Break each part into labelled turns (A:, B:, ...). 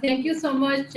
A: Thank you so much.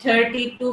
B: 30 to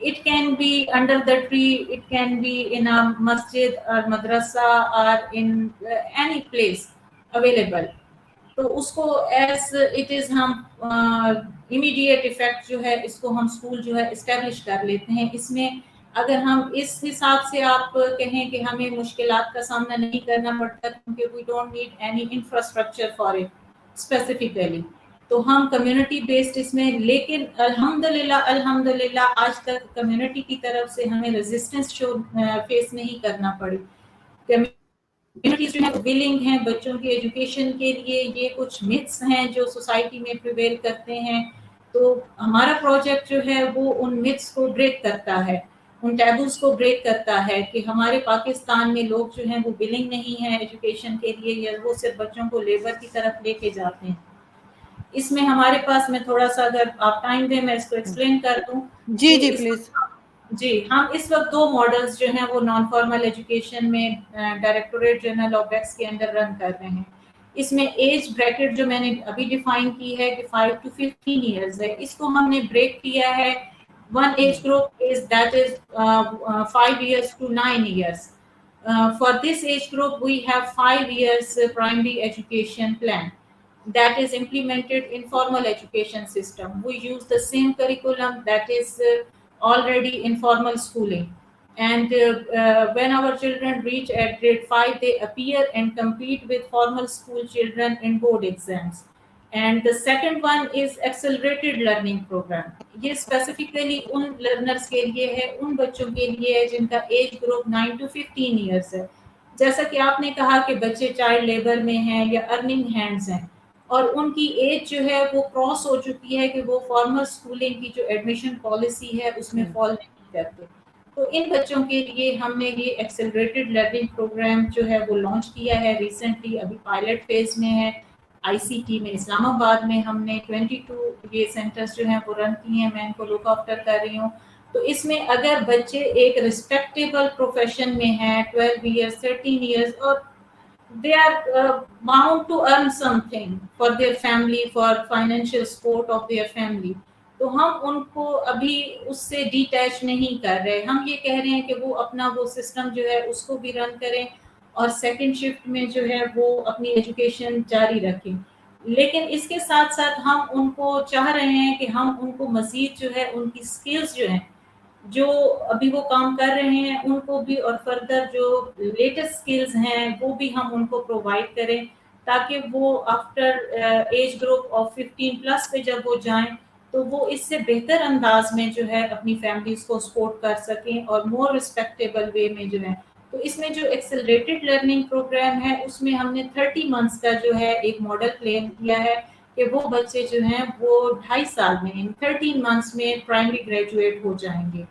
B: It can be under the tree, it can be in a masjid or madrasa or in any place available. تو اس کو as it is ہم immediate effect جو ہے اس کو ہم school جو ہے establish کر لیتے ہیں. اس میں اگر ہم اس حساب سے آپ کہیں کہ ہمیں مشکلات کا سامنا نہیں کرنا پڑتا کیونکہ we don't need any infrastructure for it specifically, تو ہم کمیونٹی بیسڈ اس میں, لیکن الحمدللہ آج تک کمیونٹی کی طرف سے ہمیں ریزسٹنس فیس نہیں کرنا پڑی. کمیونٹیز جو ہیں ولنگ ہیں بچوں کی ایجوکیشن کے لیے. یہ کچھ متس ہیں جو سوسائٹی میں پریویل کرتے ہیں, تو ہمارا پروجیکٹ جو ہے وہ ان متس کو بریک کرتا ہے, ان ٹیبوز کو بریک کرتا ہے کہ ہمارے پاکستان میں لوگ جو ہیں وہ ولنگ نہیں ہیں ایجوکیشن کے لیے, یا وہ صرف بچوں کو لیبر کی طرف لے کے جاتے ہیں. اس میں ہمارے پاس, میں تھوڑا سا اگر آپ ٹائم دیں میں اس کو ایکسپلین کر دوں.
C: جی جی پلیز.
B: جی, ہم اس وقت 2 ماڈلز جو ہیں وہ نان فارمل ایجوکیشن میں ڈائریکٹوریٹ جنرل آف بیکس کے انڈر رن کر رہے ہیں. اس میں ایج بریکٹ جو میں نے ابھی ڈیفائن کی ہے کہ 5 to 15 ایئرز ہے, اس کو ہم نے بریک کیا ہے. One age group is that is 5 years to 9 years. For this age group we have 5 years primary education plan that is implemented in formal education system. We use the same curriculum that is already in formal schooling, and when our children reach at grade 5 they appear and compete with formal school children in board exams. And the second one is accelerated learning program. یہ specifically ان learners کے لیے ہے, ان بچوں کے لیے ہے جن کا ایج گروپ 9 to 15 ایئرس ہے. جیسا کہ آپ نے کہا کہ بچے چائلڈ لیبر میں ہیں یا ارننگ ہینڈز ہیں, اور ان کی ایج جو ہے وہ کراس ہو چکی ہے کہ وہ فارمل اسکولنگ کی جو ایڈمیشن پالیسی ہے اس میں فال نہیں کرتے. تو ان بچوں کے لیے ہم نے یہ ایکسلریٹڈ لرننگ پروگرام جو ہے وہ لانچ کیا ہے ریسنٹلی, ابھی پائلٹ فیز میں ہے. آئی سی ٹی میں اسلام آباد میں ہم نے 22 یہ سینٹرز جو ہیں وہ رن کی ہیں, میں ان کو لک آفٹر کر رہی ہوں. تو اس میں اگر بچے ایک ریسپیکٹیبل پروفیشن میں ہیں 12 ایئرس 13 ایئرس اور they are bound to earn something for their family, for financial support of their family, تو ہم ان کو ابھی اس سے ڈیٹیچ نہیں کر رہے. ہم یہ کہہ رہے ہیں کہ وہ اپنا وہ سسٹم جو ہے اس کو بھی رن کریں اور سیکنڈ شفٹ میں جو ہے وہ اپنی ایجوکیشن جاری رکھیں. لیکن اس کے ساتھ ساتھ ہم ان کو چاہ رہے ہیں کہ ہم ان کو مزید جو ہے ان کی اسکلز جو ہیں جو ابھی وہ کام کر رہے ہیں ان کو بھی, اور فردر جو لیٹسٹ اسکلز ہیں وہ بھی ہم ان کو پرووائڈ کریں, تاکہ وہ آفٹر ایج گروپ آف 15+ پہ جب وہ جائیں تو وہ اس سے بہتر انداز میں جو ہے اپنی فیملیز کو سپورٹ کر سکیں اور مور رسپیکٹیبل وے میں جو ہے. تو اس میں جو ایکسلریٹڈ لرننگ پروگرام ہے اس میں ہم نے 30 months کا جو ہے ایک ماڈل پلان کیا ہے کہ وہ بچے جو ہیں وہ 2.5 سال میں 13 months میں پرائمری گریجویٹ ہو جائیں گے.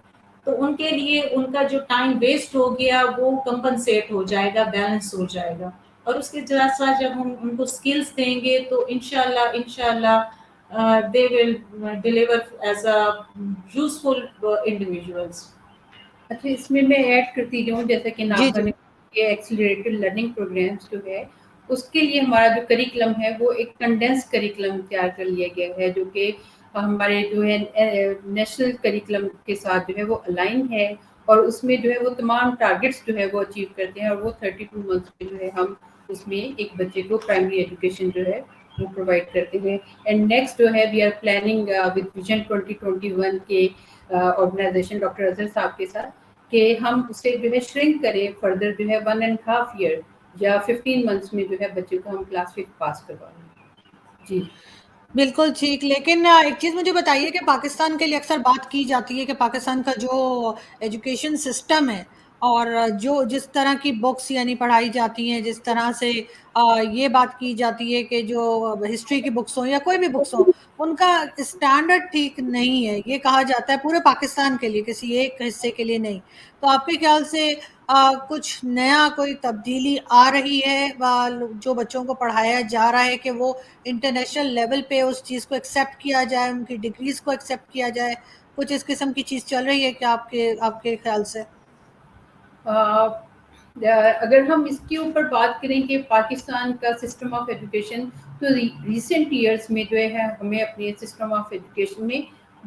B: تو ان کے لیے ان کا جو ٹائم ویسٹ ہو گیا وہ کمپنسیٹ ہو جائے گا, بیلنس ہو جائے گا. اور اس کے ساتھ ساتھ جب ہم ان کو اسکلس دیں گے تو انشاءاللہ they will deliver as a useful individuals.
A: اچھا, اس میں ایڈ کرتی جاؤں جیسا کہ ناظمہ نے یہ ایکسلریٹڈ لرننگ پروگرامس جو ہے اس کے لیے ہمارا جو کریکلم ہے وہ ایک کنڈینس کریکلم تیار کر لیا گیا ہے, جو کہ ہمارے جو ہے نیشنل کریکلم کے ساتھ جو ہے وہ الائن ہے, اور اس میں جو ہے وہ تمام ٹارگٹس جو ہے وہ اچیو کرتے ہیں, اور وہ 32 months میں جو ہے ہم اس میں ایک بچے کو پرائمری ایجوکیشن جو ہے وہ پرووائڈ کرتے ہیں. اینڈ نیکسٹ جو ہے we are planning with vision 2021 کے آرگنائزیشن ڈاکٹر اظہر صاحب کے ساتھ کہ ہم اسے جو ہے شرنک کریں فردر جو ہے 1.5 year یا 15 months میں جو ہے بچے کو ہم کلاس 5 پاس کروا لیں. جی
C: بالکل ٹھیک. لیکن ایک چیز مجھے بتائیے کہ پاکستان کے لیے اکثر بات کی جاتی ہے کہ پاکستان کا جو ایجوکیشن سسٹم ہے اور جو جس طرح کی بکس یعنی پڑھائی جاتی ہیں, جس طرح سے یہ بات کی جاتی ہے کہ جو ہسٹری کی بکس ہوں یا کوئی بھی بکس ہوں ان کا اسٹینڈرڈ ٹھیک نہیں ہے, یہ کہا جاتا ہے پورے پاکستان کے لیے, کسی ایک حصے کے لیے نہیں. تو آپ کے خیال سے کچھ نیا کوئی تبدیلی آ رہی ہے جو بچوں کو پڑھایا جا رہا ہے کہ وہ انٹرنیشنل لیول پہ اس چیز کو ایکسیپٹ کیا جائے, ان کی ڈگریز کو ایکسیپٹ کیا جائے, کچھ اس قسم کی چیز چل رہی ہے کیا آپ کے خیال سے؟
A: اگر ہم اس کے اوپر بات کریں کہ پاکستان کا سسٹم آف ایجوکیشن تو ریسنٹ ایئرس میں جو ہے ہمیں اپنے سسٹم آف ایجوکیشن میں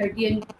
A: 30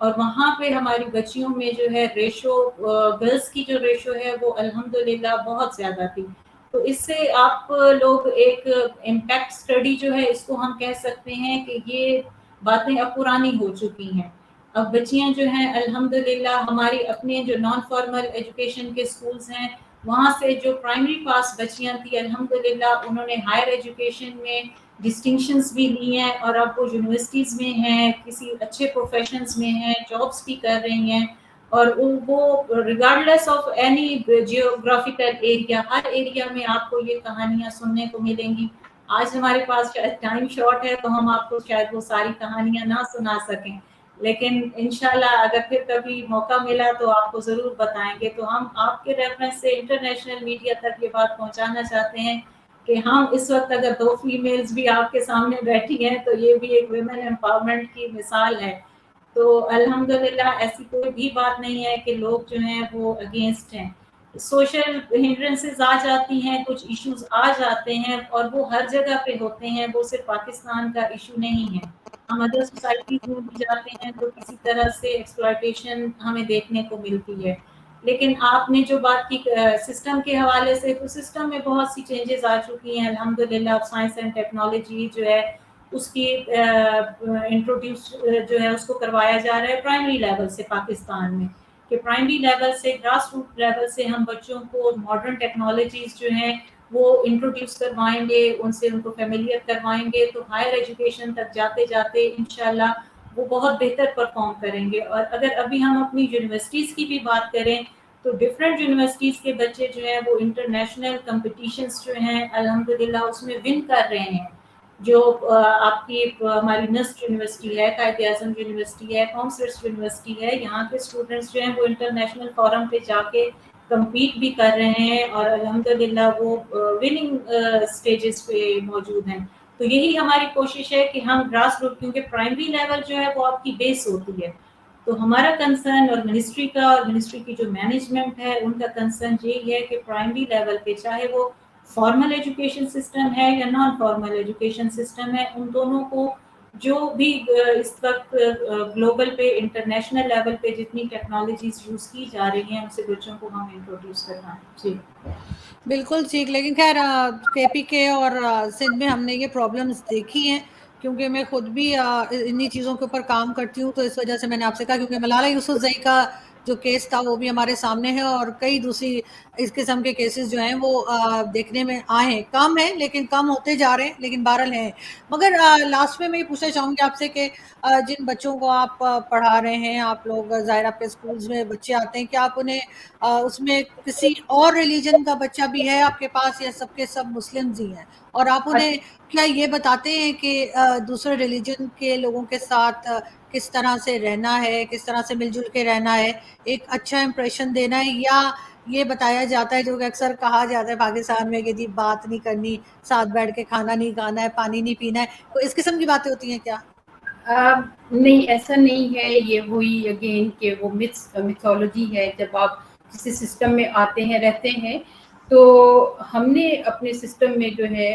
B: اور وہاں پہ ہماری بچیوں میں جو ہے ریشو گرلس کی جو ریشو ہے وہ الحمدللہ بہت زیادہ تھی. تو اس سے آپ لوگ ایک امپیکٹ اسٹڈی جو ہے اس کو ہم کہہ سکتے ہیں کہ یہ باتیں اب پرانی ہو چکی ہیں. اب بچیاں جو ہیں الحمدللہ ہماری اپنے جو نان فارمل ایجوکیشن کے اسکولز ہیں وہاں سے جو پرائمری پاس بچیاں تھیں الحمدللہ انہوں نے ہائر ایجوکیشن میں ڈسٹنکشنز بھی لی ہیں اور اب وہ یونیورسٹیز میں ہیں, کسی اچھے پروفیشنز میں ہیں, جابس بھی کر رہی ہیں. اور وہ regardless of any geographical area, Hare area میں آپ کو یہ کہانیاں سننے کو ملیں گی. آج ہمارے پاس شاید ٹائم شارٹ ہے تو ہم آپ کو شاید وہ ساری کہانیاں نہ سنا سکیں, لیکن انشاءاللہ اگر پھر کبھی موقع ملا تو آپ کو ضرور بتائیں گے. تو ہم آپ کے ریفرنس سے انٹرنیشنل میڈیا تک یہ بات پہنچانا چاہتے ہیں کہ ہم اس وقت اگر 2 فیمیلز بھی آپ کے سامنے بیٹھی ہیں تو یہ بھی ایک ویمن امپاورمنٹ کی مثال ہے. تو الحمدللہ ایسی کوئی بھی بات نہیں ہے کہ لوگ جو ہیں وہ اگینسٹ ہیں. سوشل ہنڈرنسز آ جاتی ہیں, کچھ ایشوز آ جاتے ہیں اور وہ ہر جگہ پہ ہوتے ہیں, وہ صرف پاکستان کا ایشو نہیں ہے. ہم ادر سوسائٹیز میں بھی جاتے ہیں تو کسی طرح سے ایکسپلائٹیشن ہمیں دیکھنے کو ملتی ہے. لیکن آپ نے جو بات کی سسٹم کے حوالے سے, تو سسٹم میں بہت سی چینجز آ چکی ہیں الحمدللہ. سائنس اینڈ ٹیکنالوجی جو ہے اس کی انٹروڈیوس جو ہے اس کو کروایا جا رہا ہے پرائمری لیول سے پاکستان میں, کہ پرائمری لیول سے گراس روٹ لیول سے ہم بچوں کو ماڈرن ٹیکنالوجیز جو ہیں وہ انٹروڈیوس کروائیں گے, ان سے ان کو فیملیئر کروائیں گے, تو ہائر ایجوکیشن تک جاتے جاتے انشاءاللہ وہ بہت بہتر پرفارم کریں گے. اور اگر ابھی ہم اپنی یونیورسٹیز کی بھی بات کریں تو ڈفرینٹ یونیورسٹیز کے بچے جو ہیں وہ انٹرنیشنل کمپٹیشنز جو ہیں الحمدللہ اس میں ون کر رہے ہیں. جو آپ کی ہماری نسٹ یونیورسٹی ہے, قائد اعظم یونیورسٹی ہے, کامسرس یونیورسٹی ہے, یہاں کے اسٹوڈنٹس جو ہیں وہ انٹرنیشنل فورم پہ جا کے کمپیٹ بھی کر رہے ہیں اور الحمدللہ وہ وننگ اسٹیجز پہ موجود ہیں. تو یہی ہماری کوشش ہے کہ ہم گراس روٹ, کیونکہ پرائمری لیول جو ہے وہ آپ کی بیس ہوتی ہے, تو ہمارا کنسرن اور منسٹری کا اور منسٹری کی جو مینجمنٹ ہے ان کا کنسرن یہی ہے کہ پرائمری لیول پہ چاہے وہ فارمل ایجوکیشن سسٹم ہے یا نان فارمل ایجوکیشن سسٹم ہے, ان دونوں کو جو بھی اس وقت گلوبل پہ انٹرنیشنل لیول پہ جتنی ٹیکنالوجیز یوز کی جا رہی ہیں ان سے بچوں کو ہم انٹروڈیوس کرنا ہے. جی
C: بالکل ٹھیک. لیکن خیر کے پی کے اور سندھ میں ہم نے یہ پرابلمس دیکھی ہیں, کیونکہ میں خود بھی انہی چیزوں کے اوپر کام کرتی ہوں, تو اس وجہ سے میں نے آپ سے کہا, کیونکہ ملالہ یوسفزئی کا جو کیس تھا وہ بھی ہمارے سامنے ہے, اور کئی دوسری اس قسم کے کیسز جو ہیں وہ دیکھنے میں آئے ہیں. کم ہیں لیکن کم ہوتے جا رہے ہیں, لیکن بہرحال ہیں. مگر لاسٹ میں یہ پوچھنا چاہوں گی آپ سے کہ جن بچوں کو آپ پڑھا رہے ہیں, آپ لوگ ظاہر آپ کے اسکولز میں بچے آتے ہیں, کیا آپ انہیں اس میں کسی اور ریلیجن کا بچہ بھی ہے آپ کے پاس, یا سب کے سب مسلمز ہی ہیں, اور آپ انہیں کیا یہ بتاتے ہیں کہ دوسرے ریلیجن کے لوگوں کے ساتھ کس طرح سے رہنا ہے, کس طرح سے مل جل کے رہنا ہے, ایک اچھا امپریشن دینا ہے, یا یہ بتایا جاتا ہے جو کہ اکثر کہا جاتا ہے پاکستان میں کہ جی بات نہیں کرنی, ساتھ بیٹھ کے کھانا نہیں کھانا ہے, پانی نہیں پینا ہے, تو اس قسم کی باتیں ہوتی ہیں کیا؟
A: نہیں, ایسا نہیں ہے. یہ وہی اگین کہ وہ میتھولوجی ہے. جب آپ کسی سسٹم میں آتے ہیں رہتے ہیں تو ہم نے اپنے سسٹم میں جو ہے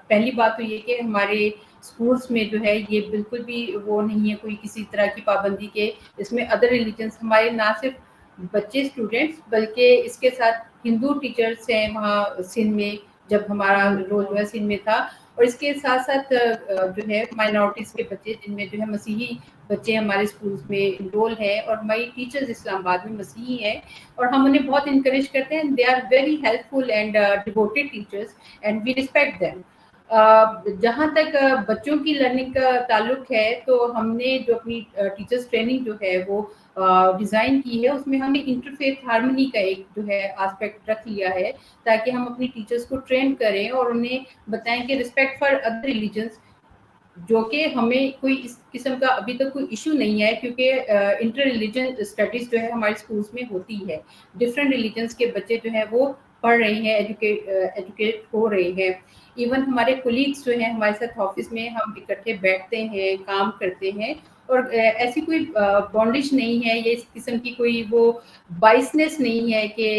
A: پہلی بات تو یہ کہ ہمارے اسکولس میں جو ہے یہ بالکل بھی وہ نہیں ہے کوئی کسی طرح کی پابندی کے اس میں ادر ریلیجنس ہمارے نہ صرف بچے اسٹوڈنٹس بلکہ اس کے ساتھ ہندو ٹیچرس ہیں وہاں سندھ میں, جب ہمارا رول جو ہے سندھ میں تھا, اور اس کے ساتھ ساتھ جو ہے مائنورٹیز کے بچے جن میں جو ہے مسیحی بچے ہمارے اسکولس میں انرول ہیں, اور ہماری ٹیچرز اسلام آباد میں مسیحی ہیں, اور ہم انہیں بہت انکریج کرتے ہیں. They are very helpful and devoted teachers and we respect them. جہاں تک بچوں کی لرننگ کا تعلق ہے تو ہم نے جو اپنی ٹیچرس ٹریننگ جو ہے وہ ڈیزائن کی ہے, اس میں ہم نے انٹرفیتھ ہارمنی کا ایک جو ہے آسپیکٹ رکھ لیا ہے, تاکہ ہم اپنی ٹیچرس کو ٹرین کریں اور انہیں بتائیں کہ رسپیکٹ فار ادر ریلیجنس, جو کہ ہمیں کوئی اس قسم کا ابھی تک کوئی ایشو نہیں ہے, کیونکہ انٹر ریلیجن اسٹڈیز جو ہے ہمارے اسکولس میں ہوتی ہے. ڈفرینٹ ریلیجنس کے بچے جو ہیں وہ پڑھ رہے ہیں, ایجوکیٹ ہو رہے ہیں. ایون ہمارے کولیگس جو ہیں ہمارے ساتھ آفس میں ہم اکٹھے بیٹھتے ہیں, کام کرتے ہیں, اور ایسی کوئی بانڈیج نہیں ہے, یہ اس قسم کی کوئی وہ بائسنس نہیں ہے کہ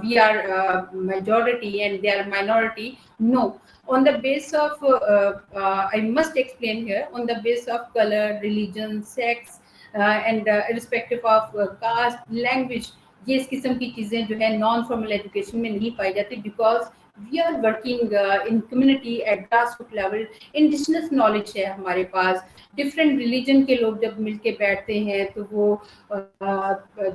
A: we are majority and they are minority. No, on the base of I must explain here, on the base of color, religion, sex, and irrespective of cost language یہ اس قسم کی چیزیں جو ہے نان فارمل ایجوکیشن میں نہیں پائی جاتی because we are working in community at grass root level. Indigenous knowledge ہے ہمارے پاس. ڈفرینٹ ریلیجن کے لوگ جب مل کے بیٹھتے ہیں تو وہ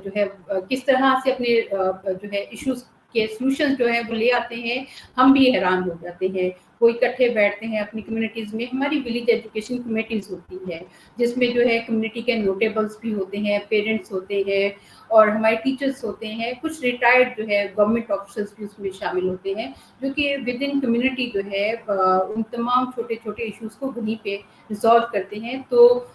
A: جو ہے کس طرح سے اپنے جو ہے ایشوز کے سلوشن جو ہیں وہ لے آتے ہیں. ہم بھی حیران ہو جاتے ہیں. وہ اکٹھے بیٹھتے ہیں اپنی کمیونٹیز میں. ہماری ولیج ایجوکیشن کمیٹیز ہوتی ہے جس میں جو ہے کمیونٹی کے نوٹیبلس بھی ہوتے ہیں, پیرنٹس ہوتے ہیں اور ہمارے ٹیچرس ہوتے ہیں. کچھ ریٹائرڈ جو ہے گورنمنٹ آفیسرس بھی اس میں شامل ہوتے ہیں جو کہ ود ان کمیونٹی جو ہے ان تمام چھوٹے چھوٹے ایشوز کو وہیں پہ ریزالو کرتے ہیں. تو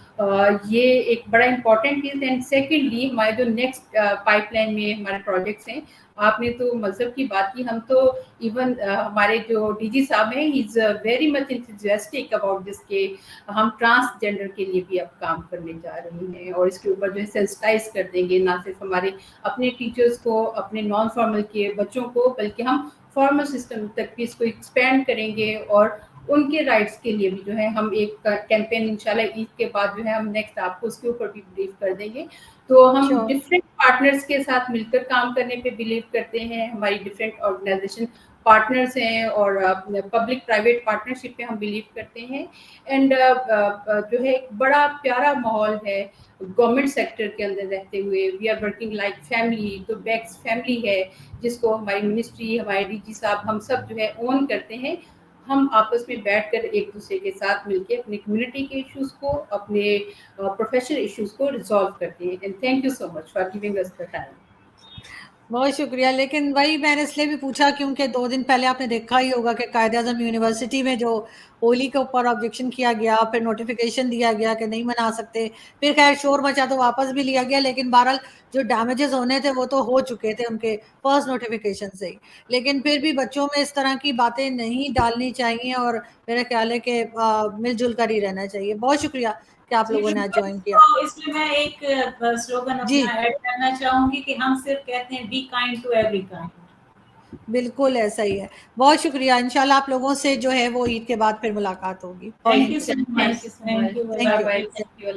A: یہ ایک بڑا امپورٹنٹ چیز. اینڈ سیکنڈلی ہمارے جو نیکسٹ پائپ لائن میں ہمارے پروجیکٹس ہیں, آپ نے تو مذہب کی بات کی, ہم تو ایون ہمارے جو ڈی جی صاحب ہیں ہی is very much enthusiastic about this کہ ہم ٹرانسجینڈر کے لیے بھی اب کام کرنے جا رہے ہیں اور اس کے اوپر جو ہے سینسٹائز کر دیں گے نہ صرف ہمارے اپنے ٹیچرس کو, اپنے نان فارمل کے بچوں کو, بلکہ ہم فارمل سسٹم تک بھی اس کو ایکسپینڈ کریں گے اور ان کے رائٹس کے لیے بھی جو ہے ہم ایک کیمپین انشاءاللہ عید کے بعد جو ہے ہم نیکسٹ آپ کو اس کے اوپر بھی بریف کر دیں گے. تو ہم ڈفرینٹ پارٹنرس کے ساتھ مل کر کام کرنے پہ بلیو کرتے ہیں. ہماری ڈفرینٹ آرگنائزیشن پارٹنرس ہیں اور پبلک پرائیویٹ پارٹنرشپ پہ ہم بلیو کرتے ہیں. اینڈ جو ہے ایک بڑا پیارا ماحول ہے گورنمنٹ سیکٹر کے اندر رہتے ہوئے. We are working like family. تو بیکس فیملی ہے جس کو ہماری منسٹری, ہمارے ڈی جی صاحب, ہم سب جو ہے اون کرتے ہیں. ہم آپس میں بیٹھ کر ایک دوسرے کے ساتھ مل کے اپنی کمیونٹی کے ایشوز کو, اپنے پروفیشنل ایشوز کو ریزالو کرتے ہیں. And thank you so much for giving us the time.
C: بہت شکریہ. لیکن وہی میں نے اس لیے بھی پوچھا کیونکہ 2 دن پہلے آپ نے دیکھا ہی ہوگا کہ قائد اعظم یونیورسٹی میں جو ہولی کے اوپر آبجیکشن کیا گیا, پھر نوٹیفیکیشن دیا گیا کہ نہیں منا سکتے, پھر خیر شور مچا تو واپس بھی لیا گیا. لیکن بہرحال جو ڈیمیجز ہونے تھے وہ تو ہو چکے تھے ان کے فرسٹ نوٹیفیکیشن سے ہی. لیکن پھر بھی بچوں میں اس طرح کی باتیں نہیں ڈالنی چاہیے اور میرا خیال ہے کہ مل جل کر ہی رہنا چاہیے. بہت شکریہ کہ آپ لوگوں نے آج جوائن کیا.
B: اس میں میں ایک سلوگن
C: جی
B: اپنا ایڈ کرنا چاہوں گی کہ ہم صرف کہتے ہیں be kind to every kind.
C: بالکل ایسا ہی ہے. بہت شکریہ. انشاءاللہ آپ لوگوں سے جو ہے وہ عید کے بعد پھر ملاقات ہوگی.
B: Thank you so much.
A: Thank you.
C: Thank you.
A: Bye. Thank you.